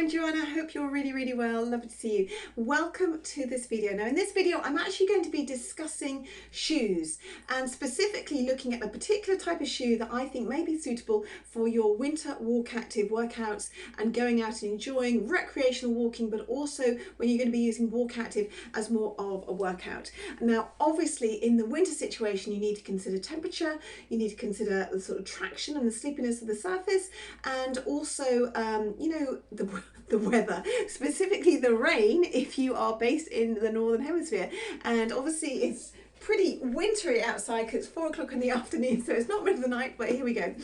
I'm Joanna. I hope you're really well. Lovely to see you. Welcome to this video. Now in this video I'm actually going to be discussing shoes and specifically looking at a particular type of shoe that I think may be suitable for your winter walk active workouts and going out and enjoying recreational walking, but also when you're going to be using walk active as more of a workout. Now obviously in the winter situation you need to consider temperature, you need to consider the sort of traction and the slippery of the surface, and also the weather, specifically the rain if you are based in the northern hemisphere. And obviously it's pretty wintry outside because it's 4 o'clock in the afternoon, so it's not middle of the night, but here we go.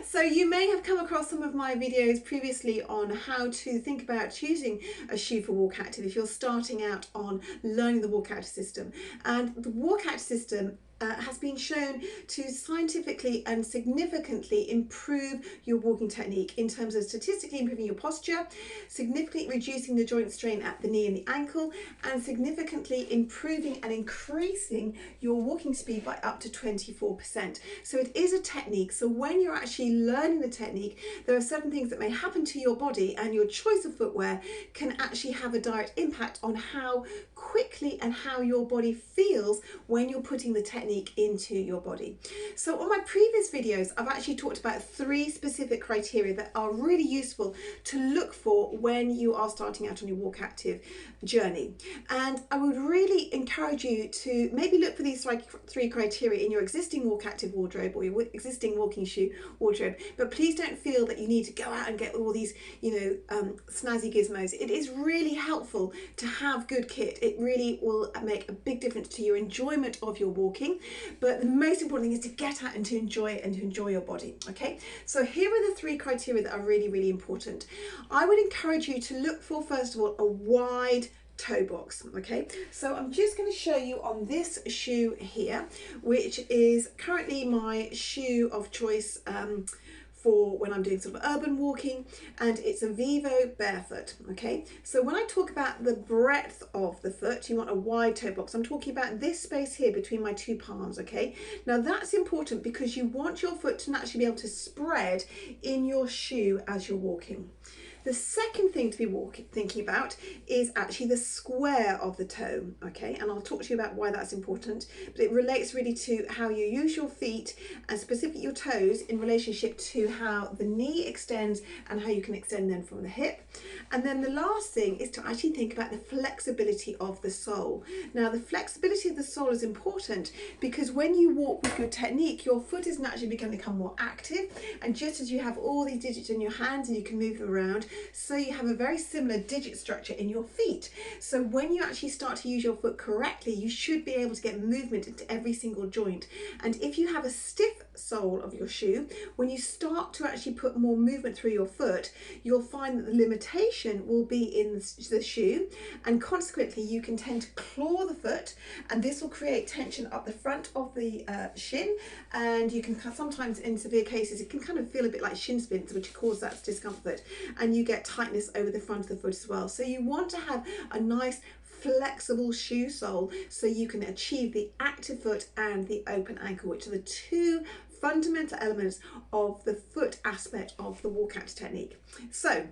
So you may have come across some of my videos previously on how to think about choosing a shoe for walk active if you're starting out on learning the walk active system. And the walk active system has been shown to scientifically and significantly improve your walking technique in terms of statistically improving your posture, significantly reducing the joint strain at the knee and the ankle, and significantly improving and increasing your walking speed by up to 24%. So it is a technique. So when you're actually learning the technique, there are certain things that may happen to your body, and your choice of footwear can actually have a direct impact on how quickly and how your body feels when you're putting the technique into your body. So on my previous videos I've actually talked about 3 specific criteria that are really useful to look for when you are starting out on your walk active journey, and I would really encourage you to maybe look for these 3 criteria in your existing walk active wardrobe or your existing walking shoe wardrobe, but please don't feel that you need to go out and get all these snazzy gizmos. It is really helpful to have good kit. It really will make a big difference to your enjoyment of your walking, but the most important thing is to get out and to enjoy it and to enjoy your body. Okay, so here are the 3 criteria that are really important. I would encourage you to look for, first of all, a wide toe box. Okay, so I'm just going to show you on this shoe here, which is currently my shoe of choice for when I'm doing sort of urban walking, and it's a Vivo barefoot. Okay, so when I talk about the breadth of the foot, you want a wide toe box. I'm talking about this space here between my 2 palms. Okay, now that's important because you want your foot to naturally be able to spread in your shoe as you're walking. The second thing to be thinking about is actually the square of the toe, okay? And I'll talk to you about why that's important, but it relates really to how you use your feet and specifically your toes in relationship to how the knee extends and how you can extend them from the hip. And then the last thing is to actually think about the flexibility of the sole. Now, the flexibility of the sole is important because when you walk with good technique, your foot is naturally going to become more active, and just as you have all these digits in your hands and you can move them around, so you have a very similar digit structure in your feet. So when you actually start to use your foot correctly, you should be able to get movement into every single joint. And if you have a stiff sole of your shoe, when you start to actually put more movement through your foot, you'll find that the limitation will be in the shoe, and consequently you can tend to claw the foot, and this will create tension up the front of the shin, and you can sometimes, in severe cases, it can kind of feel a bit like shin splints, which cause that discomfort, and you get tightness over the front of the foot as well. So you want to have a nice flexible shoe sole so you can achieve the active foot and the open ankle, which are the 2 fundamental elements of the foot aspect of the walk active technique. So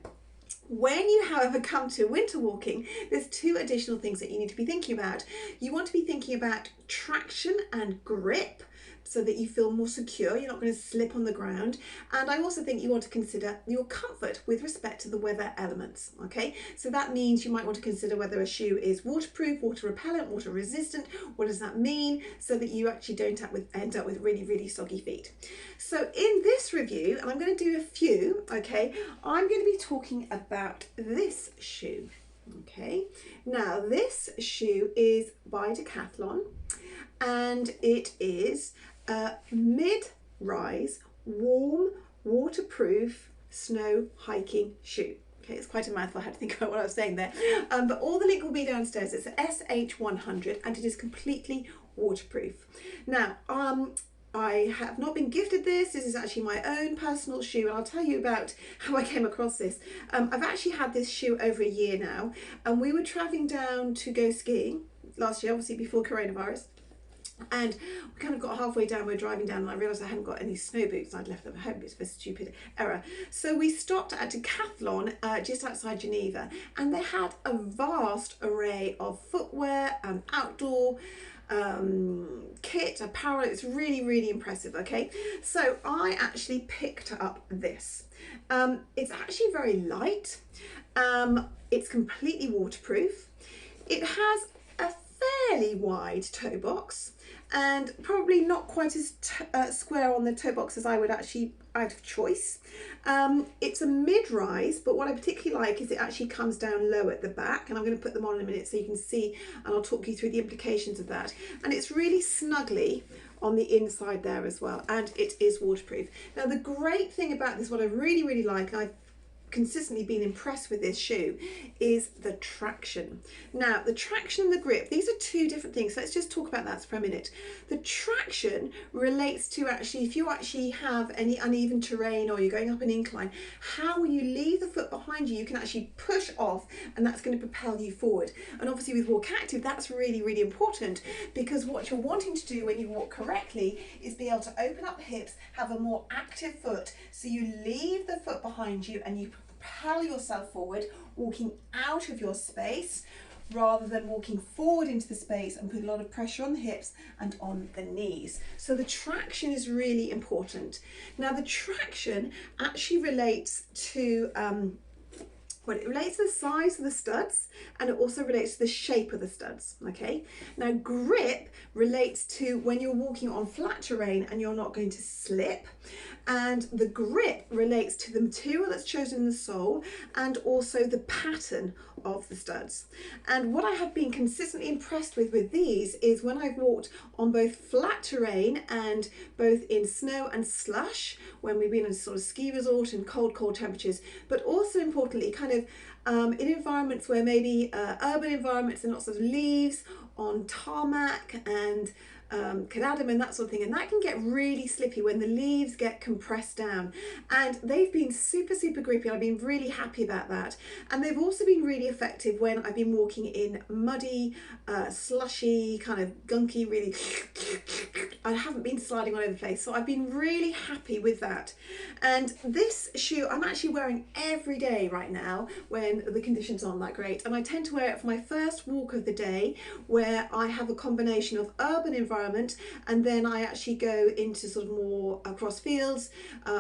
when you, however, come to winter walking, there's 2 additional things that you need to be thinking about. You want to be thinking about traction and grip, so that you feel more secure, you're not going to slip on the ground. And I also think you want to consider your comfort with respect to the weather elements. Okay, so that means you might want to consider whether a shoe is waterproof, water repellent, water resistant. What does that mean? So that you actually don't end up with really soggy feet. So in this review, and I'm going to do a few, okay, I'm going to be talking about this shoe. Okay, now this shoe is by Decathlon, and it is a mid-rise, warm, waterproof snow hiking shoe. Okay, it's quite a mouthful. I had to think about what I was saying there. But all the link will be downstairs. It's an SH100 and it is completely waterproof. Now, I have not been gifted this. This is actually my own personal shoe, and I'll tell you about how I came across this. I've actually had this shoe over a year now, and we were traveling down to go skiing last year, obviously before coronavirus. And we kind of got halfway down, we were driving down, and I realised I hadn't got any snow boots. I'd left them at home. It's a stupid error. So we stopped at Decathlon just outside Geneva, and they had a vast array of footwear and outdoor kit, apparel. It's really, really impressive. Okay, so I actually picked up this. It's actually very light. It's completely waterproof. It has a fairly wide toe box, and probably not quite as square on the toe box as I would actually out of choice. It's a mid-rise, but what I particularly like is it actually comes down low at the back, and I'm going to put them on in a minute so you can see, and I'll talk you through the implications of that. And it's really snugly on the inside there as well, and it is waterproof. Now the great thing about this, what I really, really like, and I've consistently been impressed with this shoe, is the traction. Now the traction and the grip, these are two different things, so let's just talk about that for a minute. The traction relates to actually if you actually have any uneven terrain or you're going up an incline, how when you leave the foot behind you, you can actually push off, and that's going to propel you forward. And obviously with WalkActive, that's really, really important, because what you're wanting to do when you walk correctly is be able to open up the hips, have a more active foot, so you leave the foot behind you and you propel yourself forward, walking out of your space rather than walking forward into the space and put a lot of pressure on the hips and on the knees. So the traction is really important. Now the traction actually relates to well, it relates to the size of the studs, and it also relates to the shape of the studs. Okay, now grip relates to when you're walking on flat terrain and you're not going to slip, and the grip relates to the material that's chosen in the sole and also the pattern of the studs. And what I have been consistently impressed with these is when I've walked on both flat terrain and both in snow and slush, when we've been in a sort of ski resort in cold temperatures, but also importantly kind of in environments where maybe urban environments and lots of leaves on tarmac and cadadim and that sort of thing, and that can get really slippy when the leaves get compressed down. And they've been super grippy. I've been really happy about that, and they've also been really effective when I've been walking in muddy, slushy, kind of gunky, really I haven't been sliding all over the place, so I've been really happy with that. And this shoe I'm actually wearing every day right now when the conditions aren't that great, and I tend to wear it for my first walk of the day, where I have a combination of urban environment and then I actually go into sort of more across fields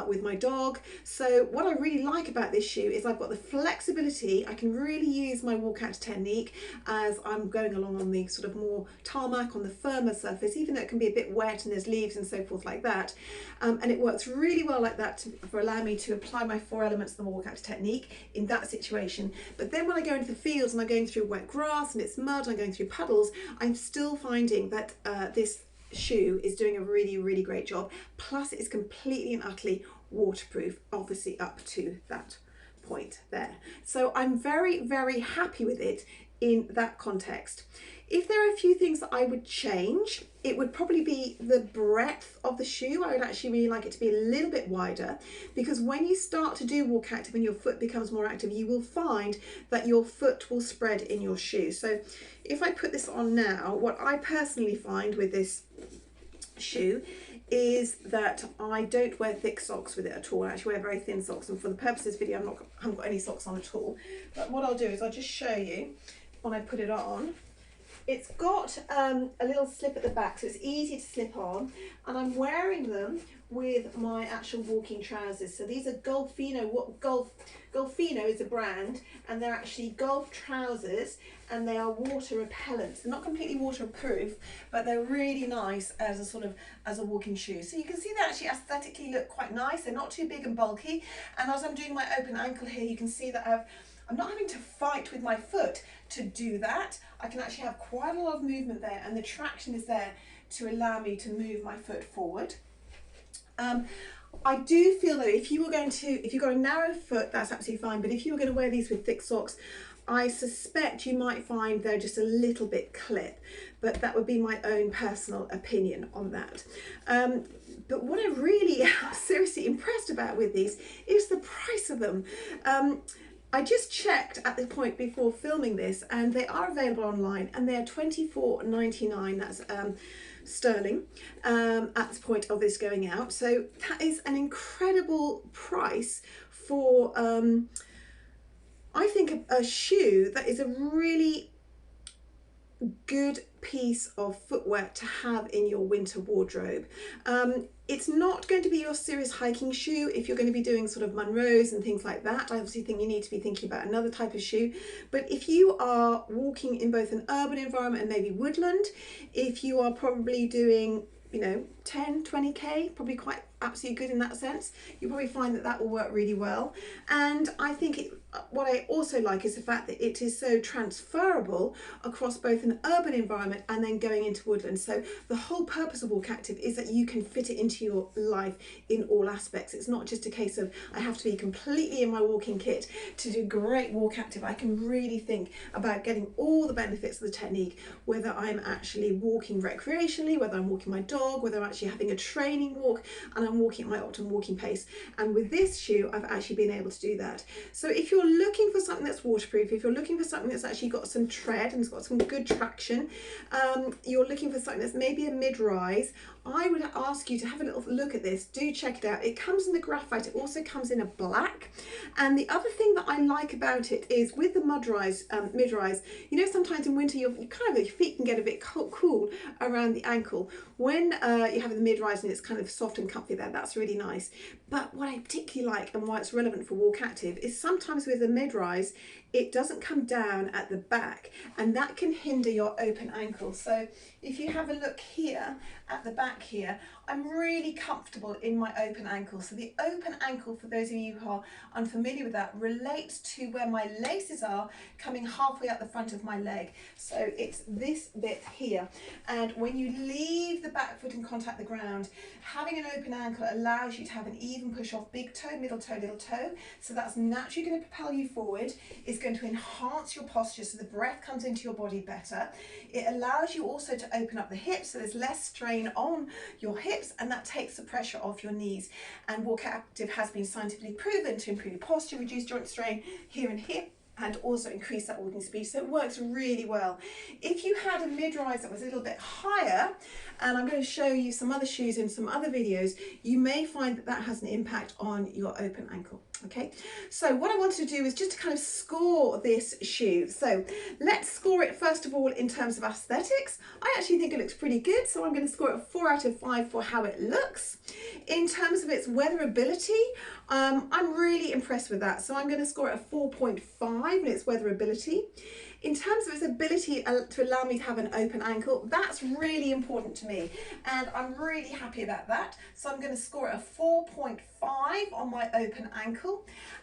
with my dog. So what I really like about this shoe is I've got the flexibility. I can really use my WalkActive technique as I'm going along on the sort of more tarmac, on the firmer surface, even though it can be a bit wet and there's leaves and so forth like that. And it works really well like that for allowing me to apply my 4 elements of the WalkActive technique in that situation. But then when I go into the fields and I'm going through wet grass and it's mud, I'm going through puddles, I'm still finding that this shoe is doing a really great job. Plus it is completely and utterly waterproof, obviously up to that point there. So I'm very happy with it in that context. If there are a few things that I would change, it would probably be the breadth of the shoe. I would actually really like it to be a little bit wider, because when you start to do WalkActive and your foot becomes more active, you will find that your foot will spread in your shoe. So if I put this on now, what I personally find with this shoe is that I don't wear thick socks with it at all. I actually wear very thin socks, and for the purpose of this video I haven't got any socks on at all. But what I'll do is I'll just show you when I put it on. It's got a little slip at the back, so it's easy to slip on, and I'm wearing them with my actual walking trousers. So these are Golfino. Golfino is a brand, and they're actually golf trousers, and they are water repellent. They're not completely waterproof, but they're really nice as a sort of as a walking shoe. So you can see they actually aesthetically look quite nice. They're not too big and bulky, and as I'm doing my open ankle here, you can see that I'm not having to fight with my foot to do that. I can actually have quite a lot of movement there, and the traction is there to allow me to move my foot forward. I do feel that if you've got a narrow foot, that's absolutely fine, but if you were going to wear these with thick socks, I suspect you might find they're just a little bit clip, but that would be my own personal opinion on that. But what I'm really seriously impressed about with these is the price of them. I just checked at the point before filming this, and they are available online, and they are $24.99. That's sterling at the point of this going out. So that is an incredible price for I think a shoe that is a really good piece of footwear to have in your winter wardrobe. It's not going to be your serious hiking shoe if you're going to be doing sort of Munros and things like that. I obviously think you need to be thinking about another type of shoe. But if you are walking in both an urban environment and maybe woodland, if you are probably doing, you know, 10, 20k, probably quite absolutely good in that sense, you'll probably find that that will work really well. And I think what I also like is the fact that it is so transferable across both an urban environment and then going into woodland. So the whole purpose of WalkActive is that you can fit it into your life in all aspects. It's not just a case of I have to be completely in my walking kit to do great WalkActive. I can really think about getting all the benefits of the technique, whether I'm actually walking recreationally, whether I'm walking my dog, whether I'm actually having a training walk and I'm walking at my optimum walking pace. And with this shoe, I've actually been able to do that. So if you're looking for something that's waterproof, if you're looking for something that's actually got some tread and it's got some good traction, you're looking for something that's maybe a mid-rise, I would ask you to have a little look at this. Do check it out. It comes in the graphite. It also comes in a black. And the other thing that I like about it is with the mid-rise, you know, sometimes in winter you kind of, your feet can get a bit cool around the ankle. When you have the mid-rise and it's kind of soft and comfy there, that's really nice. But what I particularly like and why it's relevant for WalkActive is sometimes with the mid-rise, it doesn't come down at the back, and that can hinder your open ankle. So if you have a look here at the back here, I'm really comfortable in my open ankle. So the open ankle, for those of you who are unfamiliar with that, relates to where my laces are coming halfway up the front of my leg. So it's this bit here. And when you leave the back foot and contact the ground, having an open ankle allows you to have an even push off big toe, middle toe, little toe. So that's naturally going to propel you forward. It's going to enhance your posture so the breath comes into your body better. It allows you also to open up the hips so there's less strain on your hips, and that takes the pressure off your knees. And WalkActive has been scientifically proven to improve posture, reduce joint strain here and here, and also increase that walking speed. So it works really well. If you had a mid-rise that was a little bit higher, and I'm going to show you some other shoes in some other videos, you may find that that has an impact on your open ankle. Okay, so what I wanted to do is just to kind of score this shoe. So let's score it first of all in terms of aesthetics. I actually think it looks pretty good, so I'm going to score it a 4 out of 5 for how it looks. In terms of its weatherability, I'm really impressed with that, so I'm going to score it a 4.5 in its weatherability. In terms of its ability to allow me to have an open ankle, that's really important to me, and I'm really happy about that. So I'm going to score it a 4.5 on my open ankle.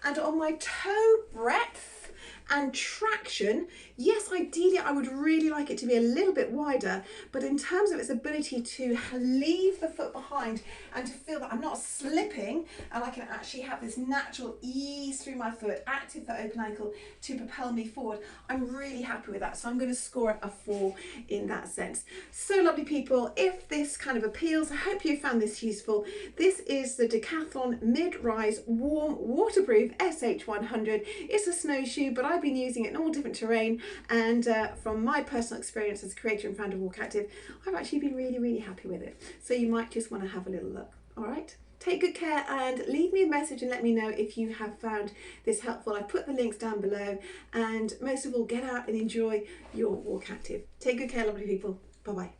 And on my toe breadth and traction, yes, ideally I would really like it to be a little bit wider, but in terms of its ability to leave the foot behind and to feel that I'm not slipping and I can actually have this natural ease through my foot, active for open ankle to propel me forward, I'm really happy with that. So I'm going to score it a 4 in that sense. So lovely people, if this kind of appeals, I hope you found this useful. This is the Decathlon mid-rise warm waterproof SH100. It's a snowshoe, but I've been using it in all different terrain, and from my personal experience as creator and founder of WalkActive, I've actually been really happy with it. So you might just want to have a little look. All right, take good care and leave me a message and let me know if you have found this helpful. I put the links down below, and most of all, get out and enjoy your WalkActive. Take good care, lovely people. Bye bye.